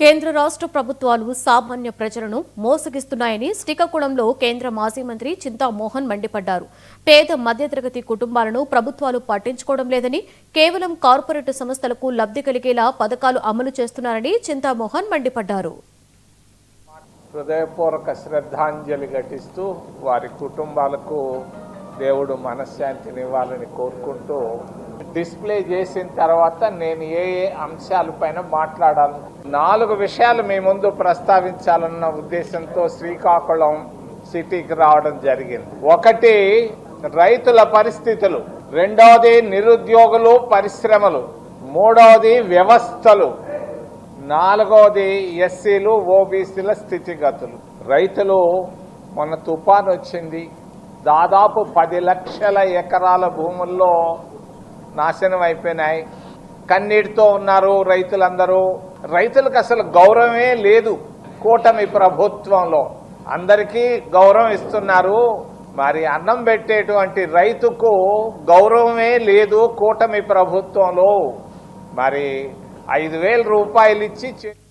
కేంద్ర రాష్ట్ర ప్రభుత్వాలు సామాన్య ప్రజలను మోసగిస్తున్నాయని శ్రీకాకుళంలో కేంద్ర మాజీ మంత్రి చింతామోహన్ మండిపడ్డారు. పేద మధ్యతరగతి కుటుంబాలను ప్రభుత్వాలు పట్టించుకోవడం లేదని, కేవలం కార్పొరేట్ సంస్థలకు లబ్ధి కలిగేలా పథకాలు అమలు చేస్తున్నారని చింతామోహన్ మండిపడ్డారు. హృదయపూర్వక శ్రద్ధాంజలి ఘటిస్తూ వారి కుటుంబాలకు దేవుడు మనశ్శాంతినివ్వాలని కోరుకుంటూ డిస్ప్లే చేసిన తర్వాత నేను ఏ అంశాలపైన మాట్లాడాలి 4 విషయాలు మీ ముందు ప్రస్తావించాలన్న ఉద్దేశంతో శ్రీకాకుళం సిటీకి రావడం జరిగింది. 1 రైతుల పరిస్థితులు, 2ది నిరుద్యోగులు పరిశ్రమలు, 3ది వ్యవస్థలు, 4ది ఎస్సీలు ఓబీసీల స్థితిగతులు. రైతులు మొన్న తుఫాన్ వచ్చింది, దాదాపు 10 లక్షల ఎకరాల భూముల్లో నాశనం అయిపోయినాయి. కన్నీటితో ఉన్నారు రైతులందరూ. రైతులకు అసలు గౌరవమే లేదు కూటమి ప్రభుత్వంలో. అందరికీ గౌరవం ఇస్తున్నారు, మరి అన్నం పెట్టేటువంటి రైతుకు గౌరవమే లేదు కూటమి ప్రభుత్వంలో. మరి 5,000 రూపాయలు ఇచ్చి